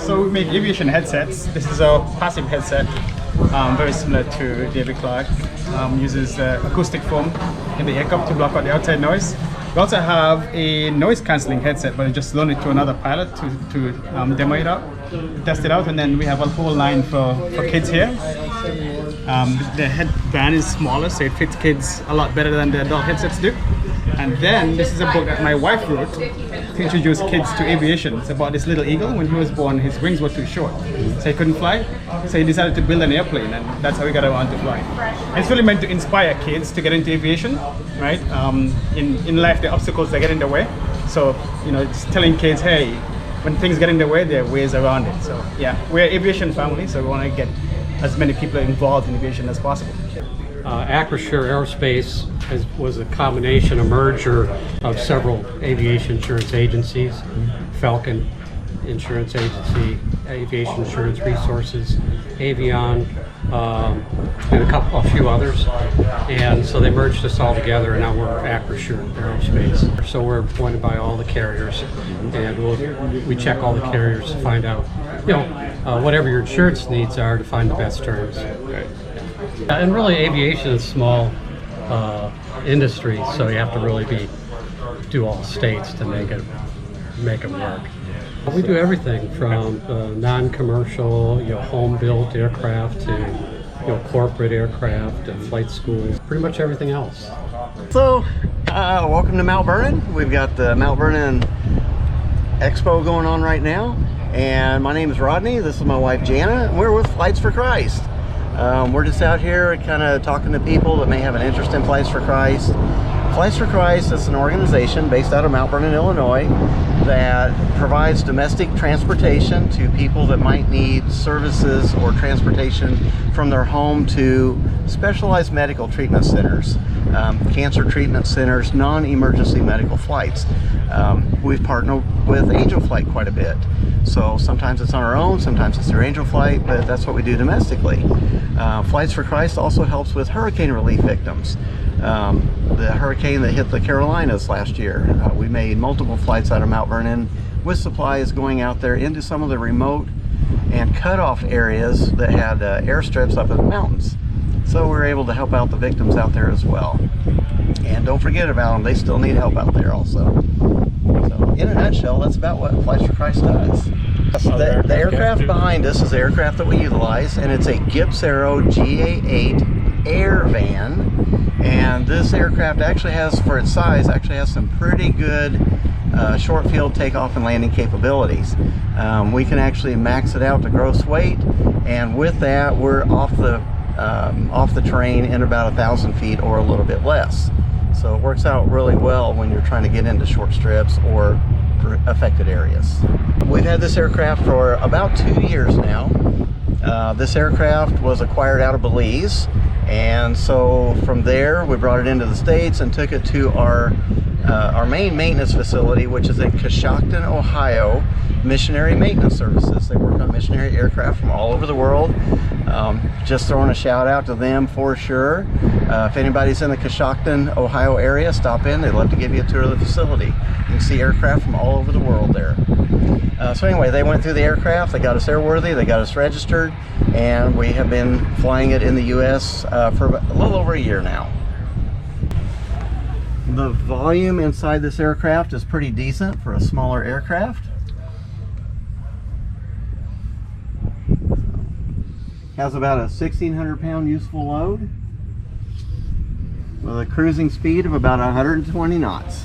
So we make aviation headsets. This is a passive headset, very similar to David Clark. Uses acoustic foam in the air cup to block out the outside noise. We also have a noise cancelling headset, but I just loaned it to another pilot to demo it out, test it out, and then we have a whole line for kids here. The headband is smaller, so it fits kids a lot better than the adult headsets do. And then this is a book that my wife wrote to introduce kids to aviation. It's about this little eagle. When he was born, his wings were too short, so he couldn't fly. So he decided to build an airplane, and that's how he got around to fly. And it's really meant to inspire kids to get into aviation, right? In life, the obstacles that get in the way. So, it's telling kids, hey, when things get in the way, there are ways around it. So, yeah, we're an aviation family, so we want to get as many people involved in aviation as possible. Acrisure Aerospace was a combination, a merger of several aviation insurance agencies, Falcon Insurance Agency, Aviation Insurance Resources, Avion, and a few others. And so they merged us all together, and now we're Acrisure Aerospace. So we're appointed by all the carriers, and we check all the carriers to find out, whatever your insurance needs are, to find the best terms. And really, aviation is a small industry, so you have to really do all states to make it work. We do everything from non-commercial, home-built aircraft to corporate aircraft and flight schools, pretty much everything else. So, welcome to Mount Vernon. We've got the Mount Vernon Expo going on right now, and my name is Rodney. This is my wife Jana, and we're with Flights for Christ. We're just out here kind of talking to people that may have an interest in Flights for Christ. Flights for Christ is an organization based out of Mount Vernon, Illinois, that provides domestic transportation to people that might need services or transportation from their home to specialized medical treatment centers, cancer treatment centers, non-emergency medical flights. We've partnered with Angel Flight quite a bit. So sometimes it's on our own, sometimes it's through Angel Flight, but that's what we do domestically. Flights for Christ also helps with hurricane relief victims. The hurricane that hit the Carolinas last year, we made multiple flights out of Mount Vernon with supplies going out there into some of the remote and cutoff areas that had airstrips up in the mountains. So we were able to help out the victims out there as well. And don't forget about them, they still need help out there also. So in a nutshell, that's about what Flights for Christ does. The aircraft behind us is the aircraft that we utilize, and it's a Gibbs Aero GA8 Air Van. And this aircraft actually has, for its size, some pretty good short field takeoff and landing capabilities. We can actually max it out to gross weight, and with that, we're off the terrain in about 1,000 feet or a little bit less. So it works out really well when you're trying to get into short strips or affected areas. We've had this aircraft for about 2 years now. This aircraft was acquired out of Belize, and so from there we brought it into the States and took it to our main maintenance facility, which is in Coshocton, Ohio, Missionary Maintenance Services. They work on missionary aircraft from all over the world. Just throwing a shout out to them for sure. If anybody's in the Coshocton, Ohio area, stop in. They'd love to give you a tour of the facility. You can see aircraft from all over the world there. So anyway, they went through the aircraft, they got us airworthy, they got us registered, and we have been flying it in the US for a little over a year now. The volume inside this aircraft is pretty decent for a smaller aircraft. Has about a 1,600 pound useful load with a cruising speed of about 120 knots.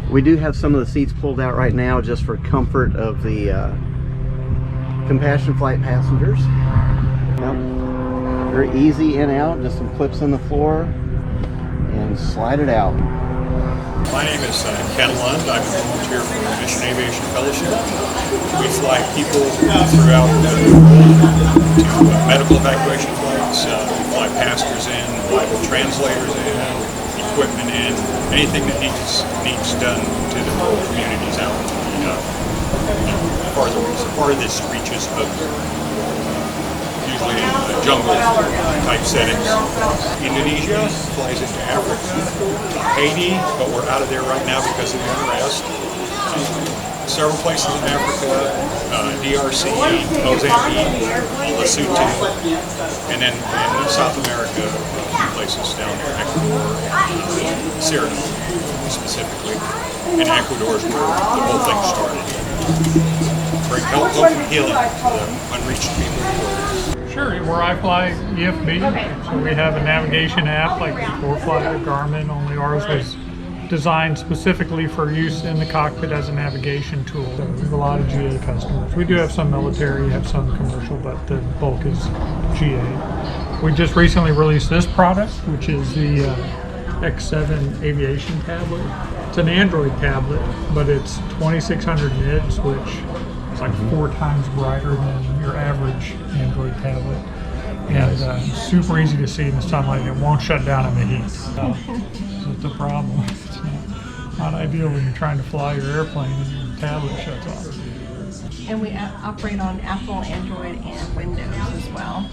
We do have some of the seats pulled out right now just for comfort of the compassion flight passengers. Yep. Very easy in out, just some clips in the floor and slide it out. My name is Ken Lund. I'm a volunteer for the Mission Aviation Fellowship. We fly people throughout the world to medical evacuation flights. We fly pastors in, Bible translators in, equipment in, anything that needs done to the rural communities out in the farthest reaches of usually jungle type settings. Indonesia flies into Africa, Haiti, but we're out of there right now because of the unrest. Several places in Africa, DRC, Mozambique, Lesotho, and then in South America, a few places down there, Ecuador, Suriname specifically. And Ecuador is where the whole thing started. Bring hope and healing to the unreached people of the world. Sure, where I fly EFB, so we have a navigation app like before fly or Garmin, only ours was designed specifically for use in the cockpit as a navigation tool. So we have a lot of GA customers. We do have some military, have some commercial, but the bulk is GA. We just recently released this product, which is the X7 aviation tablet. It's an Android tablet, but it's 2600 nits, which is like 4 times brighter than your average Android tablet. And super easy to see in the sunlight. It won't shut down in the heat. So it's a problem. It's not ideal when you're trying to fly your airplane and your tablet shuts off. And we operate on Apple, Android, and Windows as well.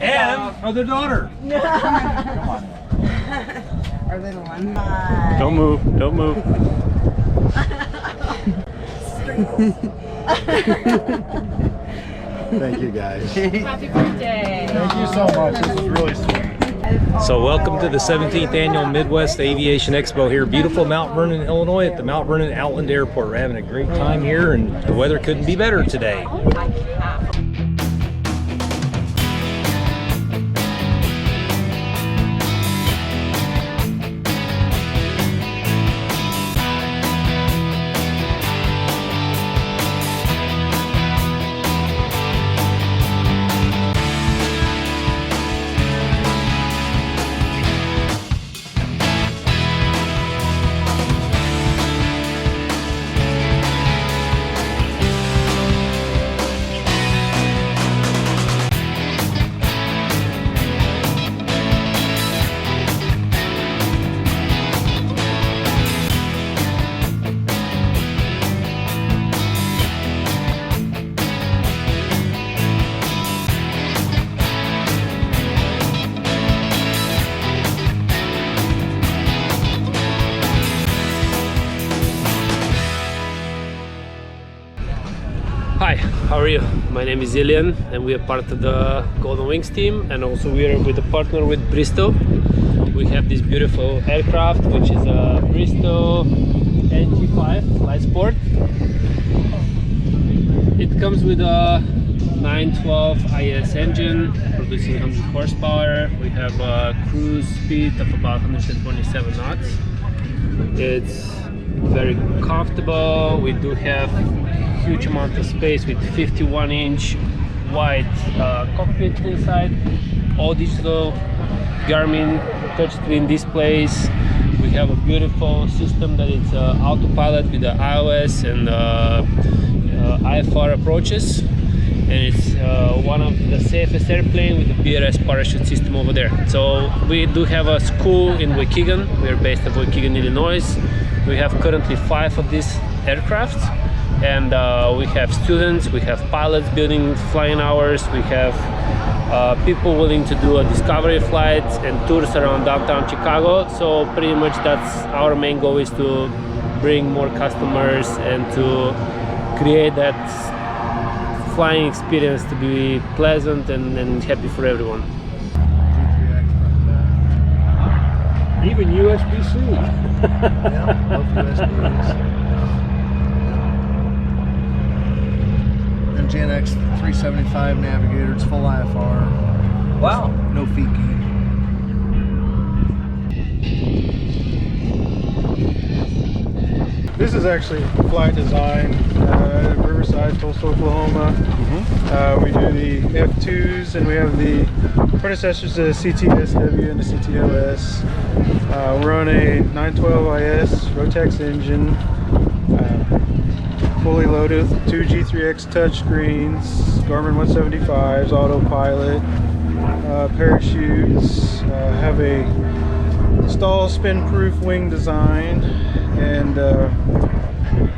And for the daughter. Come on. Are they the one? Don't move, don't move. Thank you guys. Happy birthday. Thank you so much. This is really sweet. So welcome to the 17th Annual Midwest Aviation Expo here, beautiful Mount Vernon, Illinois at the Mount Vernon Outland Airport. We're having a great time here and the weather couldn't be better today. Hi, how are you? My name is Ilian and we are part of the Golden Wings team, and also we are with a partner with Bristow. We have this beautiful aircraft which is a Bristow NG5 Light Sport. It comes with a 912 IS engine producing 100 horsepower. We have a cruise speed of about 127 knots. It's very comfortable. We do have huge amount of space with 51-inch wide cockpit inside, all digital Garmin touchscreen displays. We have a beautiful system that is autopilot with the iOS and IFR approaches, and it's one of the safest airplane with the BRS parachute system over there. So we do have a school in Waukegan. We are based in Waukegan, Illinois. We have currently 5 of these aircrafts, and we have students, we have pilots building flying hours, we have people willing to do a discovery flights and tours around downtown Chicago. So pretty much that's our main goal, is to bring more customers and to create that flying experience to be pleasant and happy for everyone. Even USB-C. Yeah, both USBs. And Gen X 375 Navigator, it's full IFR. Wow. No Fiki. This is actually flight design at Riverside, Tulsa, Oklahoma. We do the F2s, and we have the predecessors to the CTSW and the CTLS. We're on a 912 IS Rotex engine, fully loaded with 2 G3X touchscreens, Garmin 175s, autopilot, parachutes, have a stall spin-proof wing design, and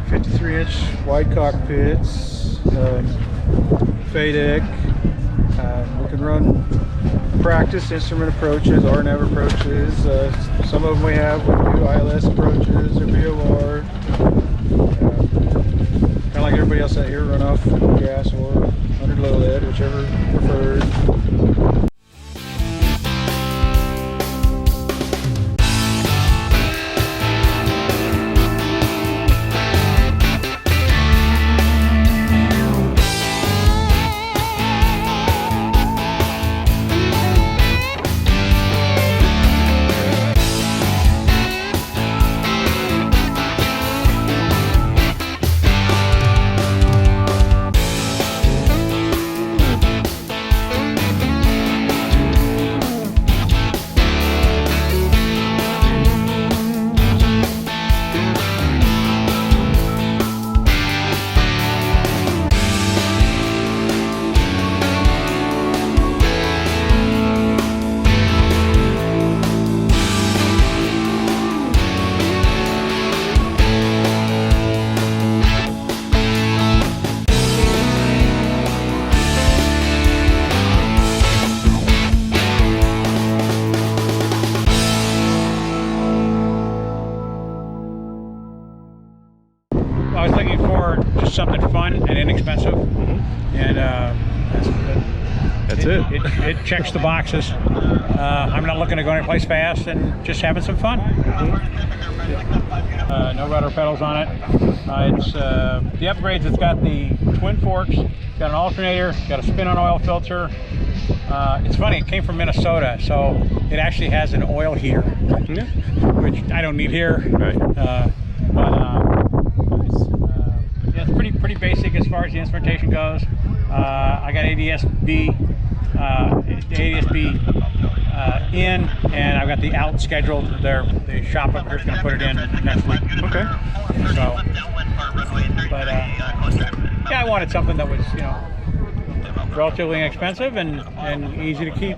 53-inch wide cockpits, FADEC. We can run practice instrument approaches, RNAV approaches. Some of them we have do ILS approaches or VOR. Kind of like everybody else out here, run off gas or under low lead, whichever preferred. I was looking for just something fun and inexpensive, and That's it. It checks the boxes. I'm not looking to go anyplace fast, and just having some fun. No rudder pedals on it. It's the upgrades. It's got the twin forks, got an alternator, got a spin-on oil filter. It's funny, it came from Minnesota, so it actually has an oil heater, which I don't need here. Right. Yeah, it's pretty basic as far as the instrumentation goes. I got ADS-B in, and I've got the out scheduled. The shop up here is going to put it in next week. Okay. So, but yeah, I wanted something that was, relatively inexpensive and easy to keep.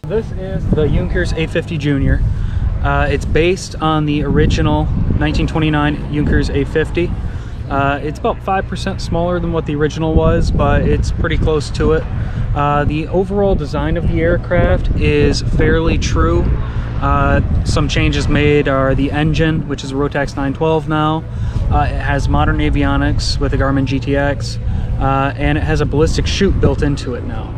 This is the Junkers A50 Junior. It's based on the original 1929 Junkers A50. It's about 5% smaller than what the original was, but it's pretty close to it. The overall design of the aircraft is fairly true. Some changes made are the engine, which is a Rotax 912 now. It has modern avionics with a Garmin GTX, and it has a ballistic chute built into it now.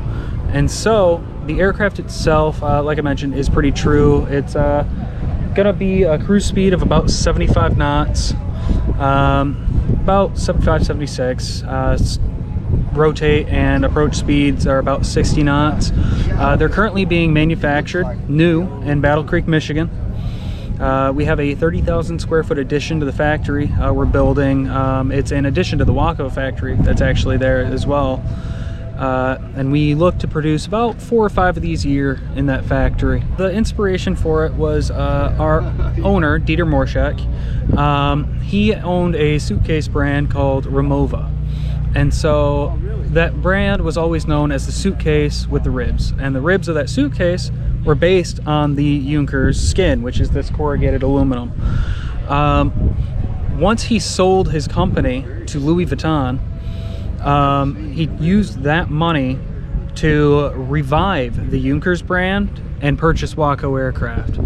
And so the aircraft itself, like I mentioned, is pretty true. It's gonna be a cruise speed of about 75 knots, about 75, 76. Rotate and approach speeds are about 60 knots. They're currently being manufactured new in Battle Creek, Michigan. We have a 30,000 square foot addition to the factory we're building. It's in addition to the Waco factory that's actually there as well. And we look to produce about 4 or 5 of these a year in that factory. The inspiration for it was our owner, Dieter Morschak. He owned a suitcase brand called Remova. And so that brand was always known as the suitcase with the ribs. And the ribs of that suitcase were based on the Junkers skin, which is this corrugated aluminum. Once he sold his company to Louis Vuitton, he used that money to revive the Junkers brand and purchase Waco aircraft.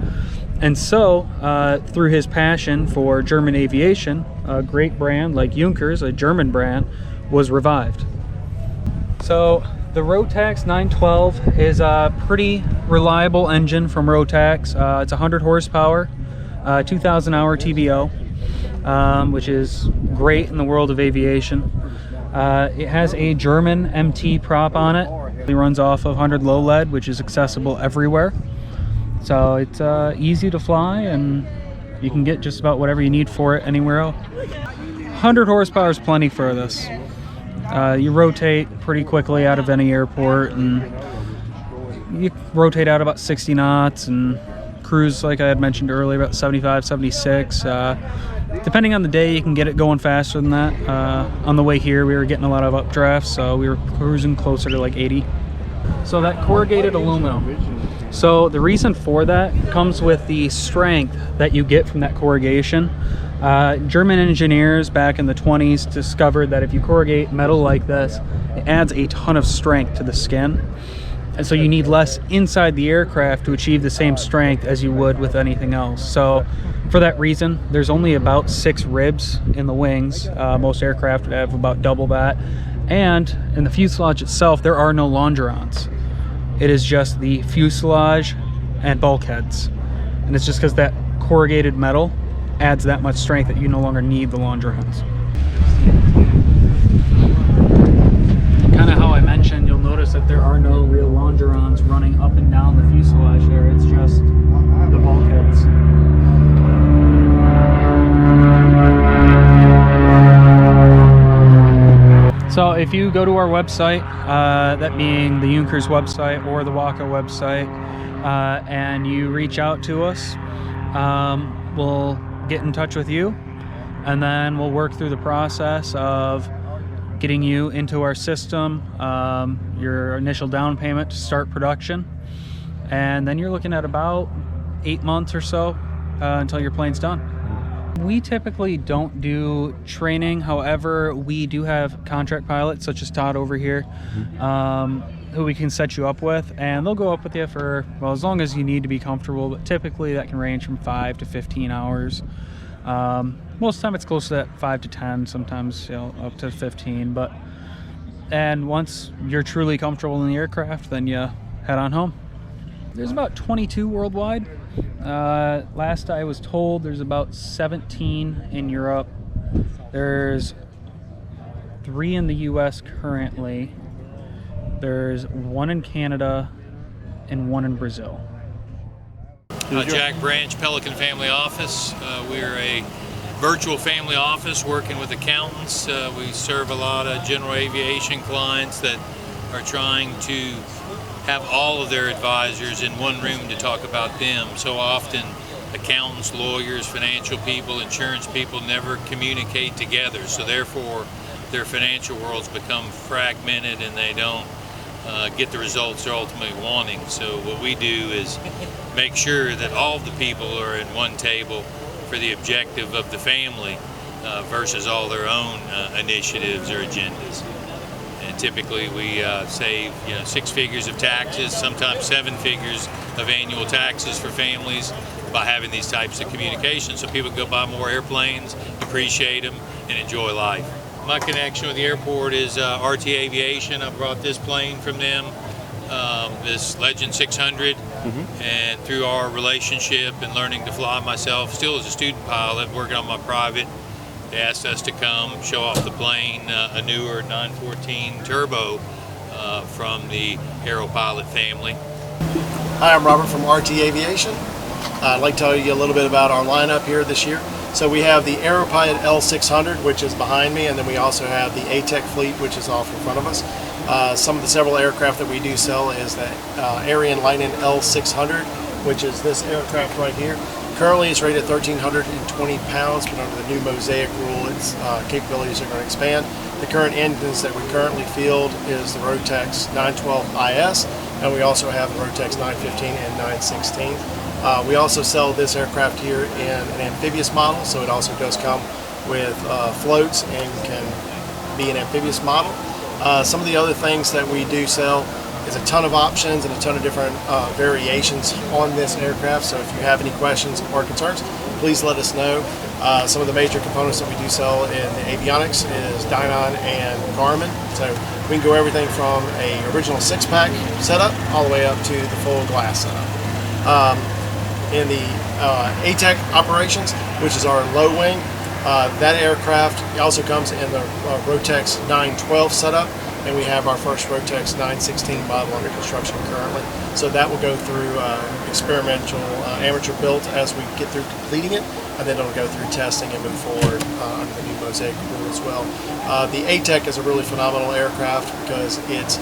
And so, through his passion for German aviation, a great brand like Junkers, a German brand, was revived. So the Rotax 912 is a pretty reliable engine from Rotax. It's 100 horsepower, 2,000 hour TBO, which is great in the world of aviation. It has a German MT prop on it. It runs off of 100 low lead, which is accessible everywhere. So it's easy to fly, and you can get just about whatever you need for it anywhere else. 100 horsepower is plenty for this. You rotate pretty quickly out of any airport, and you rotate out about 60 knots and cruise, like I had mentioned earlier, about 75, 76. Depending on the day, you can get it going faster than that. On the way here, we were getting a lot of updrafts, so we were cruising closer to like 80. So that corrugated aluminum. So the reason for that comes with the strength that you get from that corrugation. German engineers back in the 20s discovered that if you corrugate metal like this, it adds a ton of strength to the skin. And so you need less inside the aircraft to achieve the same strength as you would with anything else. So for that reason, there's only about 6 ribs in the wings. Most aircraft would have about double that. And in the fuselage itself, there are no longerons. It is just the fuselage and bulkheads. And it's just because that corrugated metal adds that much strength that you no longer need the longerons. Kind of how I mentioned, you'll notice that there are no real longerons running up and down the fuselage there. It's just the bulkheads. So if you go to our website, that being the Junkers website or the Waco website, and you reach out to us, we'll get in touch with you, and then we'll work through the process of getting you into our system, your initial down payment to start production, and then you're looking at about 8 months or so until your plane's done. We typically don't do training. However, we do have contract pilots such as Todd over here, who we can set you up with, and they'll go up with you for, well, as long as you need to be comfortable, but typically that can range from 5 to 15 hours. Most of the time it's close to that 5 to 10, sometimes, you know, up to 15. And once you're truly comfortable in the aircraft, then you head on home. There's about 22 worldwide. Last I was told, there's about 17 in Europe. There's 3 in the US currently. There's 1 in Canada and 1 in Brazil. Jack Branch, Pelican Family Office. We're a virtual family office working with accountants. We serve a lot of general aviation clients that are trying to have all of their advisors in one room to talk about them. So often accountants, lawyers, financial people, insurance people never communicate together. So therefore their financial worlds become fragmented and they don't get the results they're ultimately wanting. So what we do is make sure that all of the people are at one table for the objective of the family versus all their own initiatives or agendas. And typically we save 6 figures of taxes, sometimes 7 figures of annual taxes for families by having these types of communications, so people can go buy more airplanes, appreciate them, and enjoy life. My connection with the airport is RT Aviation. I brought this plane from them, this Legend 600, and through our relationship and learning to fly myself, still as a student pilot, working on my private, they asked us to come show off the plane, a newer 914 Turbo from the Aeropilot family. Hi, I'm Robert from RT Aviation. I'd like to tell you a little bit about our lineup here this year. So we have the Aeropilot L600, which is behind me, and then we also have the ATEC fleet, which is off in front of us. Some of the several aircraft that we do sell is the Ariane Lightning L600, which is this aircraft right here. Currently it's rated 1,320 pounds, but under the new Mosaic rule, its capabilities are going to expand. The current engines that we currently field is the Rotex 912 IS, and we also have the Rotex 915 and 916. We also sell this aircraft here in an amphibious model, so it also does come with floats and can be an amphibious model. Some of the other things that we do sell is a ton of options and a ton of different variations on this aircraft, so if you have any questions or concerns, please let us know. Some of the major components that we do sell in the avionics is Dynon and Garmin, so we can go everything from a original 6-pack setup all the way up to the full glass setup. In the ATEC operations, which is our low wing, that aircraft also comes in the Rotex 912 setup, and we have our first Rotex 916 model under construction currently. So that will go through experimental amateur built as we get through completing it, and then it'll go through testing and move forward under the new Mosaic rule as well. The ATEC is a really phenomenal aircraft because it's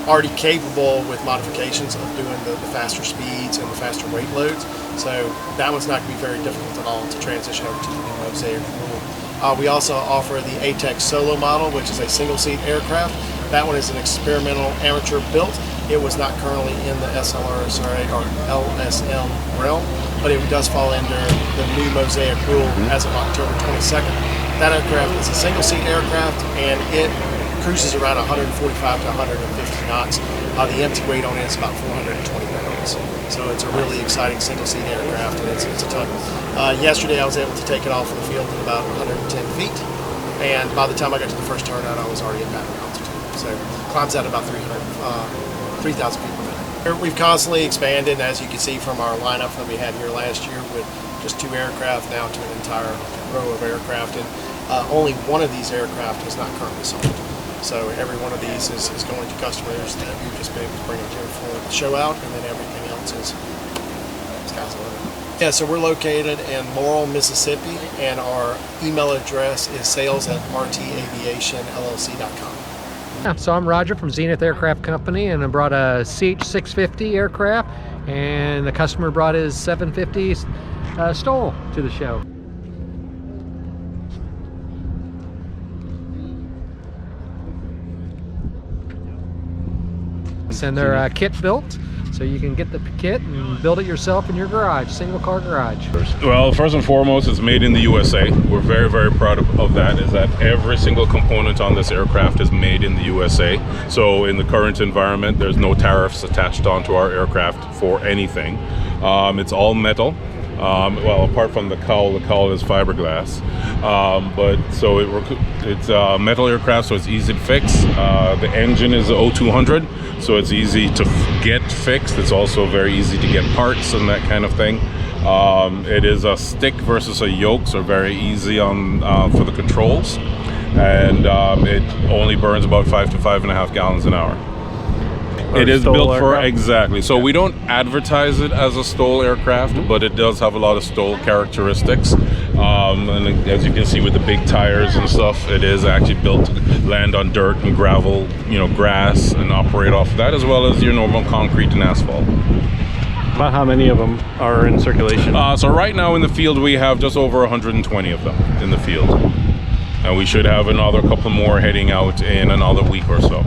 already capable with modifications of doing the faster speeds and the faster weight loads. So that one's not going to be very difficult at all to transition over to the new Mosaic rule. We also offer the ATEC Solo model, which is a single-seat aircraft. That one is an experimental amateur built. It was not currently in the SLRSRA or LSM realm, but it does fall under the new Mosaic rule as of October 22nd. That aircraft is a single-seat aircraft, and it cruises around 145 to 150 knots. The empty weight on it is about 420 pounds. So it's a really exciting single-seat aircraft, and it's a ton. Yesterday I was able to take it off of the field at about 110 feet, and by the time I got to the first turnout, I was already at battery altitude. So it climbs out about 3,000 feet per minute. We've constantly expanded, and as you can see from our lineup that we had here last year with just 2 aircraft, now to an entire row of aircraft, and only one of these aircraft is not currently sold. So every one of these is going to customers that we've just been able to bring it here for the show out, and then everything else is sky's the limit. Yeah, so we're located in Laurel, Mississippi, and our email address is sales@rtaviationllc.com. Yeah, so I'm Roger from Zenith Aircraft Company, and I brought a CH-650 aircraft, and the customer brought his 750 Stoll to the show. And they're kit built, so you can get the kit and build it yourself in your garage, single car garage. Well, first and foremost, it's made in the USA. We're very, very proud of that, is that every single component on this aircraft is made in the USA. So in the current environment, there's no tariffs attached onto our aircraft for anything. It's all metal. Well, apart from the cowl is fiberglass. But so it's a metal aircraft, so it's easy to fix. The engine is the O200, so it's easy to get fixed. It's also very easy to get parts and that kind of thing. It is a stick versus a yoke, so very easy on for the controls. And it only burns about 5 to 5.5 gallons an hour. It is built for, exactly. So we don't advertise it as a STOL aircraft, but it does have a lot of STOL characteristics. And as you can see with the big tires and stuff, it is actually built to land on dirt and gravel, grass, and operate off that, as well as your normal concrete and asphalt. About how many of them are in circulation? So right now in the field we have just over 120 of them in the field. And we should have another couple more heading out in another week or so.